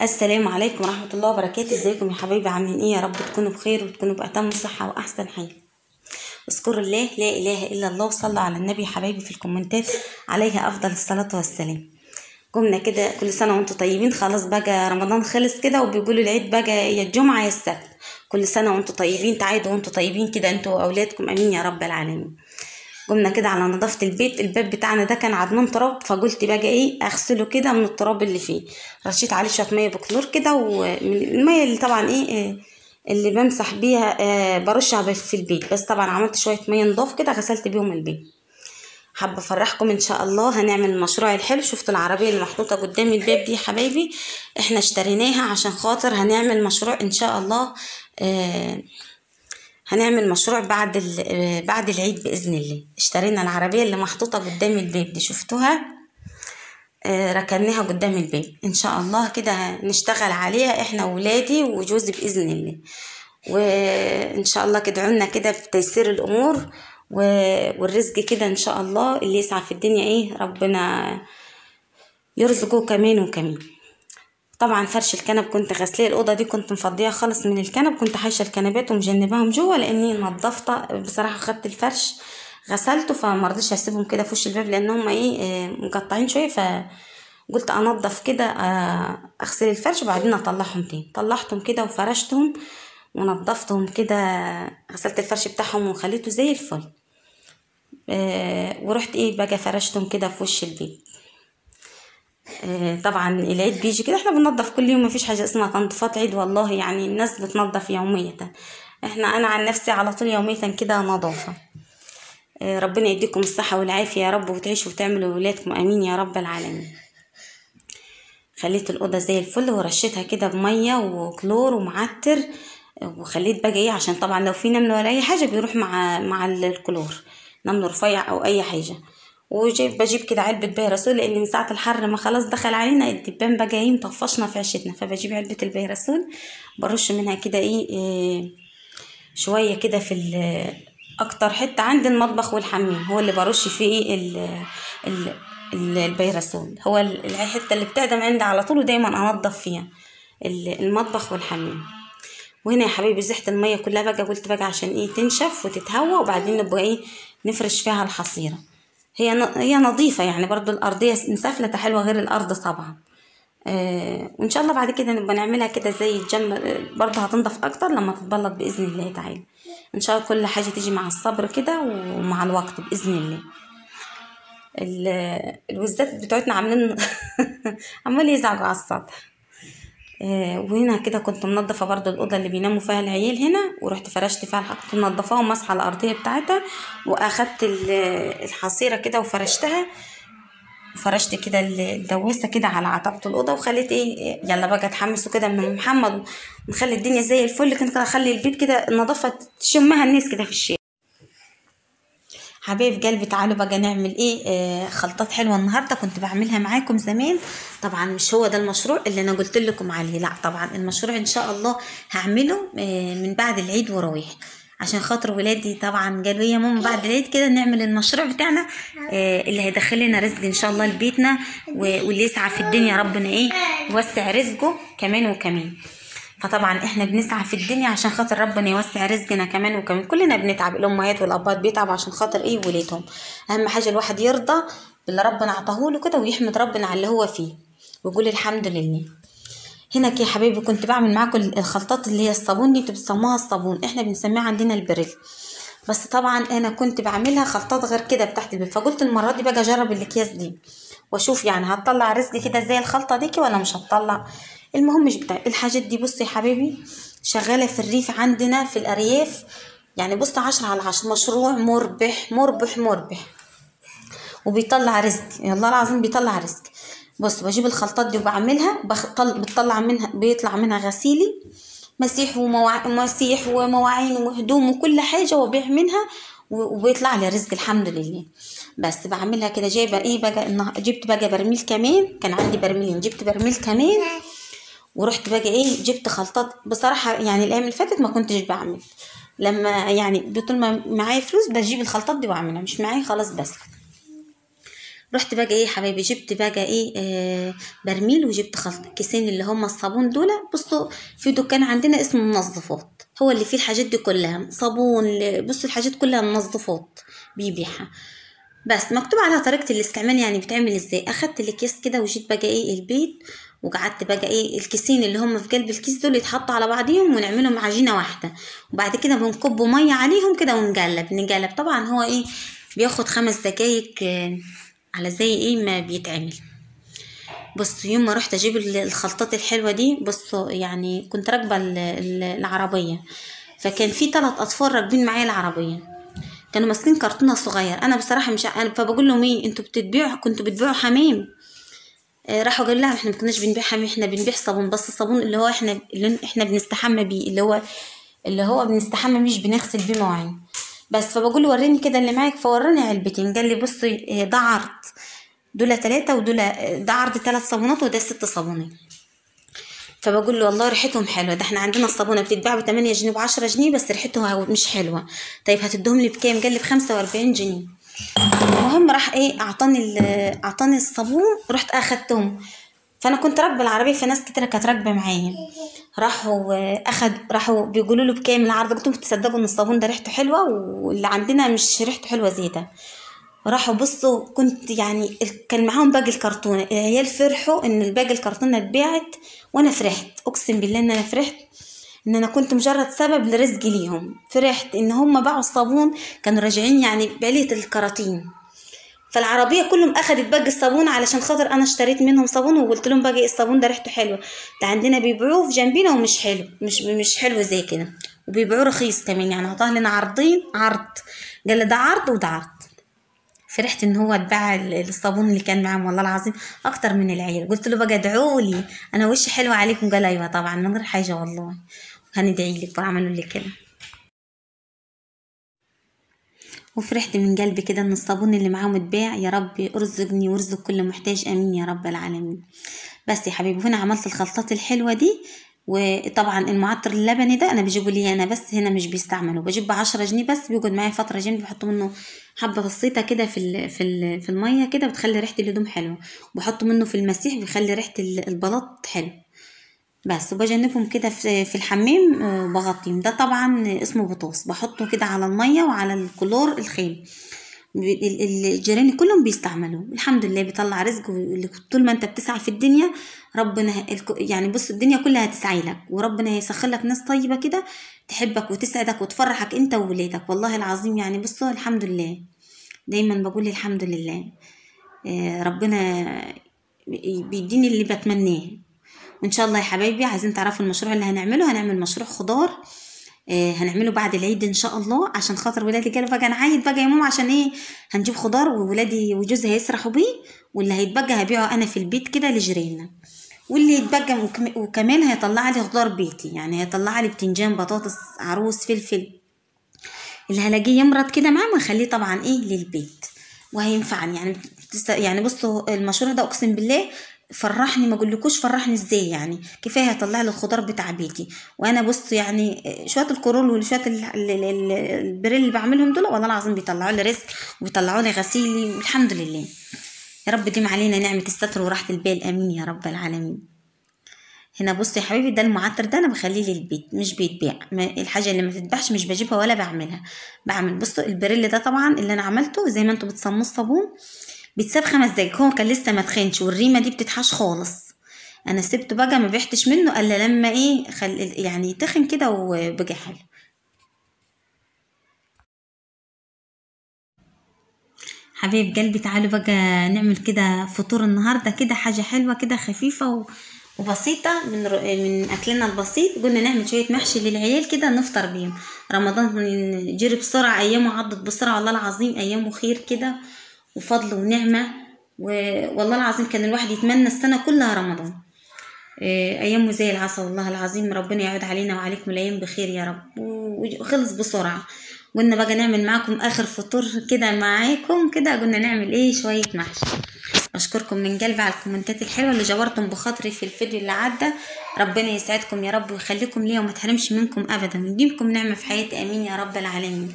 السلام عليكم ورحمة الله وبركاته. ازيكم يا حبايبي؟ عاملين ايه؟ يا رب تكونوا بخير وتكونوا بأتم صحة وأحسن حال. اذكروا الله، لا إله إلا الله، وصلوا على النبي يا حبايبي في الكومنتات عليه أفضل الصلاة والسلام. قمنا كده كل سنة وانتم طيبين، خلاص بقى رمضان خلص كده وبيقولوا العيد بقى يا الجمعة يا السبت. كل سنة وانتم طيبين، تعيدوا وانتم طيبين كده انتوا وأولادكم، أمين يا رب العالمين. قمنا كده على نظافة البيت. الباب بتاعنا ده كان عدنان تراب، فقلت بقى ايه اغسله كده من التراب اللي فيه. رشيت عليه شوية مية بكلور كده، ومن المية اللي طبعا اللي بمسح بيها برشها في البيت، بس طبعا عملت شوية مية نضاف كده غسلت بيهم البيت. حابة افرحكم ان شاء الله، هنعمل المشروع الحلو. شفتوا العربية اللي محطوطة قدام الباب دي يا حبايبي؟ احنا اشتريناها عشان خاطر هنعمل مشروع ان شاء الله. هنعمل مشروع بعد العيد بإذن الله. اشترينا العربية اللي محطوطة قدام الباب دي، شفتوها؟ ركناها قدام الباب. ان شاء الله كده نشتغل عليها احنا وولادي وجوزي بإذن الله، وان شاء الله كده عنا كده بتيسير الامور والرزق كده ان شاء الله. اللي يسعى في الدنيا ربنا يرزقه كمان وكمان. طبعا فرش الكنب كنت غسلاه، الاوضه دي كنت مفضيه خالص من الكنب، كنت حاشه الكنبات ومجنباهم جوه لاني نظفت بصراحه. خدت الفرش غسلته فما رضيتش اسيبهم كده في وش الباب لان هم مقطعين شويه، فقلت انضف كده اغسل الفرش وبعدين اطلعهم تاني. طلعتهم كده وفرشتهم ونضفتهم كده، غسلت الفرش بتاعهم وخليته زي الفل. ورحت بقى فرشتهم كده في وش البيت. طبعا العيد بيجي كده احنا بننظف كل يوم، مفيش حاجه اسمها تنظيفات عيد والله، يعني الناس بتنظف يوميا. انا عن نفسي على طول يوميا كده نظافه. ربنا يديكم الصحه والعافيه يا رب، وتعيشوا وتعملوا ولادكم، امين يا رب العالمين. خليت الاوضه زي الفل ورشيتها كده بميه وكلور ومعتر، وخليت بقى عشان طبعا لو في نمل ولا اي حاجه بيروح مع الكلور، نمل رفيع او اي حاجه. بجيب كده علبة بيرسول لان من ساعة الحر ما خلاص دخل علينا الدبان بقى مطفشنا في عشتنا، فبجيب علبة البيرسول برش منها كده شوية كده اكتر حتة عند المطبخ والحمام هو اللي برش فيه ال البيرسول، هو الحتة اللي بتعدم عندي على طول ودايما انضف فيها المطبخ والحمام. وهنا يا حبيبي زحت المية كلها بقى، قلت بقى عشان تنشف وتتهوى وبعدين نبقى نفرش فيها الحصيرة. هي نظيفة يعني، برضو الأرضية مسافلة حلوة غير الأرض طبعا. وإن شاء الله بعد كده نبقى نعملها كده زي الجنب، برضو هتنضف أكتر لما تتبلط بإذن الله تعالى. إن شاء الله كل حاجة تيجي مع الصبر كده ومع الوقت بإذن الله. الوزات بتوعتنا عاملين عمال يزعجوا على السطح. وهنا كده كنت منظفه برضو الاوضه اللي بيناموا فيها العيال هنا، ورحت فرشت فيها كنت منظفاها ومسحه الارضيه بتاعتها، واخدت الحصيره كده وفرشتها، وفرشت كده الدواسه كده على عتبه الاوضه، وخليت يلا بقى اتحمسوا كده من محمد ونخلي الدنيا زي الفل كده، اخلي البيت كده النظافه تشمها الناس كده في الشارع. حبايب قلبي تعالوا بقى نعمل خلطات حلوه النهارده، كنت بعملها معاكم زمان. طبعا مش هو ده المشروع اللي انا قلت لكم عليه، لا طبعا المشروع ان شاء الله هعمله من بعد العيد ورايح، عشان خاطر ولادي طبعا قالوا يا ماما بعد العيد كده نعمل المشروع بتاعنا اللي هيدخل لنا رزق ان شاء الله لبيتنا، واللي يسعى في الدنيا ربنا يوسع رزقه كمان وكمان. فطبعا احنا بنسعى في الدنيا عشان خاطر ربنا يوسع رزقنا كمان وكمان، كلنا بنتعب، الامهات والابات بيتعب عشان خاطر ولادهم. اهم حاجه الواحد يرضى باللي ربنا عطاهوله كده ويحمد ربنا على اللي هو فيه ويقول الحمد لله. هنا يا حبيبي كنت بعمل معاكم الخلطات اللي هي الصابون دي، انتوا بتسموها الصابون، احنا بنسميها عندنا البريل، بس طبعا انا كنت بعملها خلطات غير كده بتاعت البيت، فقلت المره دي بقى اجرب الاكياس دي واشوف يعني هتطلع رزق كده زي الخلطه دي ولا مش هتطلع. المهم مش بتاع الحاجات دي. بصي يا حبيبي شغاله في الريف عندنا في الارياف، يعني بص 10/10، مشروع مربح مربح مربح وبيطلع رزق، والله العظيم بيطلع رزق. بص بجيب الخلطات دي وبعملها بيطلع منها غسيلي مسيح ومسيح ومواعين وهدوم وكل حاجة وبيع منها وبيطلع لي رزق الحمد لله. بس بعملها كده جايبة بقى جبت بقى برميل كمان، كان عندي برميلين جبت برميل كمان، ورحت بقى جبت خلطات. بصراحة يعني الأيام اللي فاتت ما كنتش بعمل، لما يعني بطول ما معايا فلوس بجيب الخلطات دي واعملها، مش معايا خلاص بس. رحت بقى ايه يا حبايبي، جبت بقى ايه برميل، وجبت كيسين اللي هم الصابون دول. بصوا في دكان عندنا اسمه منظفات، هو اللي فيه الحاجات دي كلها، صابون، بصوا الحاجات كلها منظفات بيبيعها، بس مكتوب عليها طريقة الاستعمال يعني بتعمل ازاي. اخدت الكيس كده وجيت بقى ايه البيت، وقعدت بقى ايه الكيسين اللي هم في قلب الكيس دول يتحطوا على بعضهم ونعملهم عجينة واحدة، وبعد كده بنكب مية عليهم كده نقلب. طبعا هو ايه بياخد 5 دقايق على زي ايه ما بيتعمل. بصوا يوم ما رحت اجيب الخلطات الحلوة دي، بصوا يعني كنت راكبة العربية، فكان في 3 اطفال راكبين معايا العربية، كانوا ماسكين كرتونه صغير. انا بصراحه مش انا، فبقول لهم ايه انتوا كنتوا بتبيعوا حمام؟ راحوا قالوا لها احنا ما كناش بنبيع حمام، احنا بنبيع صابون، بس الصابون اللي هو احنا بنستحمى بيه، اللي هو بنستحمى مش بنغسل بيه مواعين بس. فبقول له وريني كده اللي معاك، فوراني علبتين، قال لي بصي ده عرض، دول 3 ودول ده عرض 3 صابونات وده 6 صابونات. فبقول له والله ريحتهم حلوه، ده احنا عندنا الصابونه بتتباع ب8 جنيه ب10 جنيه بس ريحتها مش حلوه. طيب هتدهم لي بكام؟ قال لي ب45 جنيه. المهم راح ايه اعطاني الصابون، رحت اخدتهم. فانا كنت راكبه العربيه، فناس كتير كانت راكبه معايا، راحوا بيقولوا له بكام العرض، قلت لهم تصدقوا ان الصابون ده ريحته حلوه واللي عندنا مش ريحته حلوه زياده. راحوا بصوا، كنت يعني كان معاهم باقي الكرتونه، العيال فرحوا ان باقي الكرتونه اتباعت، وانا فرحت، اقسم بالله ان انا فرحت ان انا كنت مجرد سبب لرزق ليهم. فرحت ان هم باعوا الصابون، كانوا راجعين يعني بعلية الكراتين، فالعربيه كلهم اخدت باقي الصابون علشان خاطر انا اشتريت منهم صابون، وقلت لهم باقي الصابون ده ريحته حلوه، ده عندنا بيبيعوه في جنبنا ومش حلو، مش حلو زي كده، وبيبيعوه رخيص كمان، يعني هطاه لنا عرضين عرض. قال لي ده عرض وده عرض. فرحت ان هو اتباع الصابون اللي كان معاهم، والله العظيم اكتر من العيله. قلت له بقى ادعوا لي انا وشي حلو عليكم، قال ايوه طبعا من غير حاجه والله، هندعي لك. وعملوا لي كده، وفرحت من قلبي كده ان الصابون اللي معاهم اتباع. يا رب ارزقني وارزق كل محتاج، امين يا رب العالمين. بس يا حبيبي هنا عملت الخلطات الحلوه دي. وطبعا المعطر اللبني ده انا بجيبه لي انا بس، هنا مش بيستعملوا، بجيب ب10 جنيه بس، بيقعد معايا فتره جنبي، بحط منه حبه بسيطه كده في الميه كده، بتخلي ريحه الهدوم حلوه، وبحط منه في المسيح بيخلي ريحه البلاط حلو بس. وبجنبهم كده في الحمام، بغطيهم. ده طبعا اسمه بطاس، بحطه كده على الميه وعلى الكلور الخام. الجيران كلهم بيستعملوا، الحمد لله بيطلع رزق. طول ما انت بتسعى في الدنيا ربنا يعني بص الدنيا كلها هتسعي لك، وربنا هيسخر لك ناس طيبة كده تحبك وتسعدك وتفرحك انت وولادك، والله العظيم يعني بصوا الحمد لله. دايما بقول الحمد لله. ربنا بيديني اللي بتمناه. وان شاء الله يا حبايبي عايزين تعرفوا المشروع اللي هنعمله، هنعمل مشروع خضار، هنعمله بعد العيد ان شاء الله، عشان خاطر ولادي قالوا بقى انا عايد بقى يا ماما، عشان ايه هنجيب خضار وولادي وجوزي هيسرحوا بيه، واللي هيتبقى هبيعه انا في البيت كده لجيراننا، واللي يتبقى وكمان هيطلع لي خضار بيتي، يعني هيطلع لي بتنجان بطاطس عروس فلفل، اللي هلاقيه يمرض كده معاه وهخليه طبعا ايه للبيت، وهينفعني يعني. يعني بصوا المشروع ده اقسم بالله فرحني، ما اقولكوش فرحني ازاي، يعني كفايه هيطلع لي الخضار بتاع بيتي. وانا بص يعني شويه الكرول وشويه البريل اللي بعملهم دول والله العظيم بيطلعوا لي رزق، وبيطلعوا لي غسيلي، والحمد لله. يا رب ديم علينا نعمه الستر وراحه البال، امين يا رب العالمين. هنا بص يا حبيبي، ده المعطر ده انا بخليه للبيت مش بيتباع، الحاجه اللي ما تتباعش مش بجيبها ولا بعملها. بعمل بصوا البريل ده طبعا اللي انا عملته زي ما انتوا بتصموا الصابون، بيتساب 5 دقايق، هو كان لسه ما تخنش والريمه دي بتتحش خالص. انا سبته بقى ما بيحتش منه الا لما ايه يعني تخن كده وبقى حلو. حبيب قلبي تعالوا بقى نعمل كده فطور النهارده، كده حاجه حلوه كده خفيفه وبسيطه من اكلنا البسيط. قلنا نعمل شويه محشي للعيال كده نفطر بيهم. رمضان جري بسرعه، ايامه عدت بسرعه، والله العظيم ايامه خير كده وفضل ونعمه. والله العظيم كان الواحد يتمنى السنه كلها رمضان. ايامه زي العسل، والله العظيم ربنا يعود علينا وعليكم الايام بخير يا رب، وخلص بسرعه. قلنا بقى نعمل معاكم اخر فطور كده معاكم كده، قلنا نعمل ايه شويه محشي. اشكركم من قلبي على الكومنتات الحلوه اللي جبرتم بخاطري في الفيديو اللي عدى. ربنا يسعدكم يا رب ويخليكم ليا وما تحرمش منكم ابدا، ويديمكم نعمه في حياتي، امين يا رب العالمين.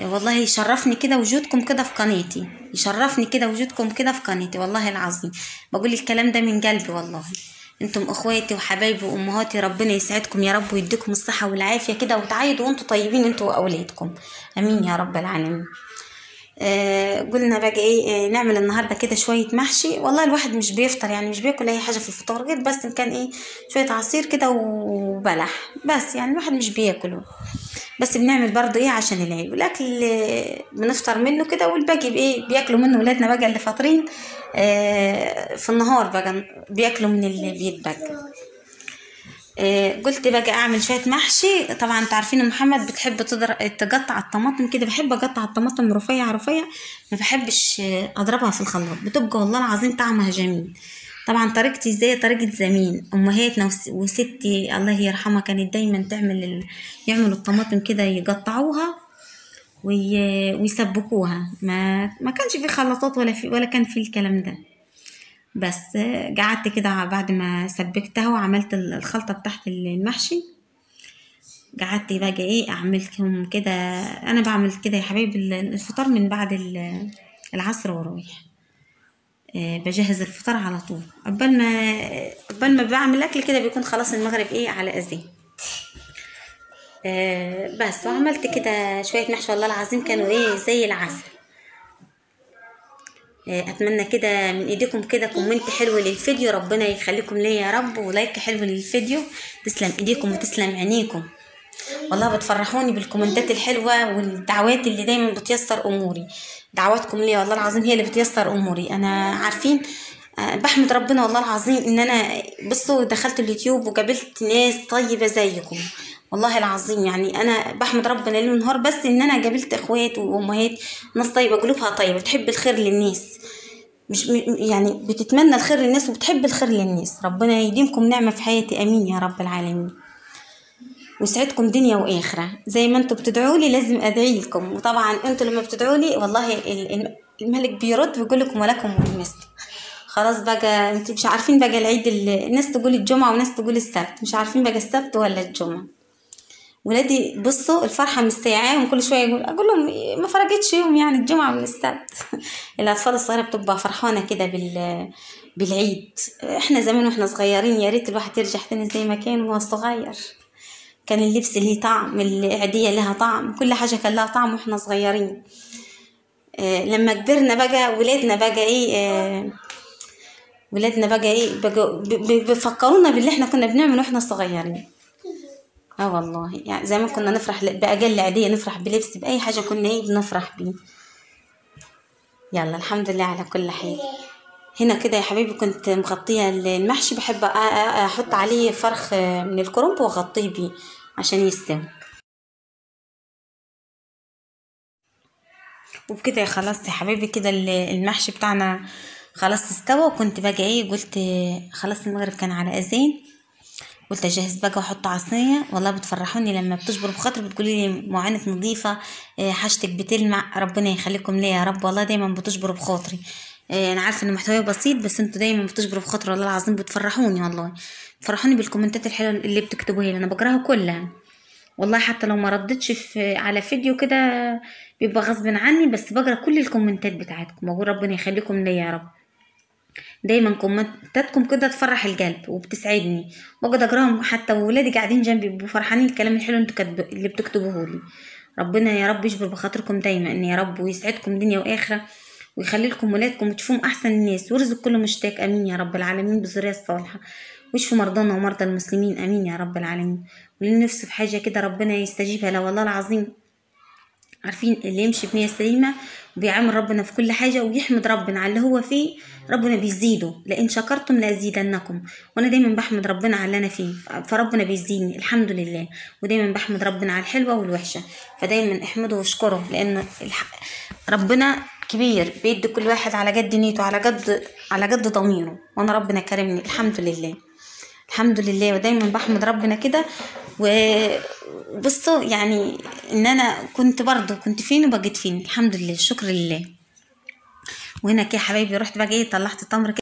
والله يشرفني كده وجودكم كده في قناتي، يشرفني كده وجودكم كده في قناتي، والله العظيم بقول الكلام ده من قلبي والله. انتم اخواتي وحبايبي وامهاتي، ربنا يسعدكم يا رب ويديكم الصحة والعافية كده، وتعايدوا وانتم طيبين انتوا واولادكم، امين يا رب العالمين. قلنا بقى ايه، نعمل النهارده كده شويه محشي. والله الواحد مش بيفطر يعني، مش بياكل اي حاجه في الفطار غير بس إن كان ايه شويه عصير كده وبلح بس، يعني الواحد مش بياكله. بس بنعمل برضو ايه عشان العيد والاكل، بنفطر منه كده والباقي بايه بياكلوا منه ولادنا بقى اللي فاطرين. في النهار بقى بياكلوا من اللي بيتبقى. قلت بقى اعمل شويه محشي. طبعا انتوا عارفين ان محمد بتحب تقطع الطماطم كده، بحب اقطع الطماطم رفيع رفيع، ما بحبش اضربها في الخلاط، بتبقى والله العظيم طعمها جميل. طبعا طريقتي زي طريقه زمان امهاتنا وستي الله يرحمها، كانت دايما يعملوا الطماطم كده يقطعوها ويسبكوها، ما كانش في خلاطات ولا كان في الكلام ده. بس قعدت كده بعد ما سبكتها وعملت الخلطة بتاعت المحشي، قعدت بقى ايه اعملهم كده. انا بعمل كده يا حبايبي الفطار من بعد العصر ورايح. بجهز الفطار على طول، قبل ما بعمل اكل كده بيكون خلاص المغرب ايه على اذان. بس وعملت كده شوية محشي والله العظيم كانوا ايه زي العسل. اتمنى كده من ايديكم كده كومنت حلو للفيديو، ربنا يخليكم ليا يا رب، ولايك حلو للفيديو. تسلم ايديكم وتسلم عينيكم، والله بتفرحوني بالكومنتات الحلوه والدعوات اللي دايما بتيسر اموري. دعواتكم ليا والله العظيم هي اللي بتيسر اموري، انا عارفين. بحمد ربنا والله العظيم ان انا بصوا دخلت اليوتيوب وقابلت ناس طيبه زيكم. والله العظيم يعني انا بحمد ربنا ليل ونهار بس ان انا قابلت اخوات وامهات ناس طيبه قلوبها طيبه بتحب الخير للناس، مش يعني بتتمنى الخير للناس وبتحب الخير للناس. ربنا يديمكم نعمة في حياتي، امين يا رب العالمين، ويسعدكم دنيا واخرة. زي ما انتوا بتدعوا لي لازم ادعي لكم، وطبعا انتوا لما بتدعوا لي والله الملك بيرد ويقول لكم ولكم بالمثل. خلاص بقى انتوا مش عارفين بقى العيد، الناس تقول الجمعة وناس تقول السبت، مش عارفين بقى السبت ولا الجمعة. ولادي بصوا الفرحة مستيعاهم، كل شوية أقول لهم ما فرقتش يوم يعني الجمعة من السبت. الأطفال الصغيرة بتبقى فرحانة كده بالعيد. احنا زمان واحنا صغيرين يا ريت الواحد يرجع تاني زي ما كان وهو صغير، كان اللبس ليه طعم، العيدية لها طعم، كل حاجة كان لها طعم واحنا صغيرين. لما كبرنا بقى ولادنا بقى ايه بقى بيفكرونا باللي احنا كنا بنعمله واحنا صغيرين. اه والله يعني زمان كنا نفرح بأقل عادية، نفرح بلبس بأي حاجة كنا ايه بنفرح بيه. يلا الحمد لله على كل حال. هنا كده يا حبيبي كنت مغطية المحشي، بحب احط عليه فرخ من الكرنب واغطيه بيه عشان يستوي. وبكده خلاص يا حبيبي كده المحشي بتاعنا خلاص استوى. وكنت بقى ايه قلت خلاص المغرب كان على اذان، قلت اجهز بقى واحط على صينيه. والله بتفرحوني لما بتجبروا بخاطري بتقولي لي معانك نظيفه، حاجتك بتلمع، ربنا يخليكم ليا يا رب، والله دايما بتجبروا بخاطري. انا عارفه ان محتوى بسيط بس انتوا دايما بتجبروا بخاطري والله العظيم، بتفرحوني والله، بتفرحوني بالكومنتات الحلوه اللي بتكتبوها لي، انا بقراها كلها والله. حتى لو ما ردتش على فيديو كده بيبقى غصب عني، بس بقرا كل الكومنتات بتاعتكم، بقول ربنا يخليكم ليا يا رب. دايما كومنتاتكم كده تفرح القلب وبتسعدني، بقعد اقراهم حتى وولادي قاعدين جنبي بيبقوا فرحانين الكلام الحلو انتوا اللي بتكتبوه لي. ربنا يا رب يجبر بخاطركم دايما ان يا رب، ويسعدكم دنيا واخره، ويخلي لكم ولادكم وتشوفوهم احسن الناس، ويرزق كل مشتاق امين يا رب العالمين بالذريه الصالحه، ويشفي مرضانا ومرضى المسلمين امين يا رب العالمين. واللي نفسه في حاجه كده ربنا يستجيبها له والله العظيم. عارفين اللي يمشي بنية سليمة وبيعامل ربنا في كل حاجة ويحمد ربنا على اللي هو فيه، ربنا بيزيده، لئن شكرتم لأزيدنكم. وانا دايما بحمد ربنا على اللي انا فيه، فربنا بيزيدني الحمد لله. ودايما بحمد ربنا على الحلوة والوحشة، فدايما احمده واشكره، لان ربنا كبير بيدي كل واحد على قد نيته، على قد ضميره، وانا ربنا كرمني الحمد لله الحمد لله. ودايما بحمد ربنا كده. وبصوا يعني ان انا كنت فين وبقيت فين، الحمد لله الشكر لله. وهنا كده يا حبايبي رحت بقى ايه طلعت التمر كده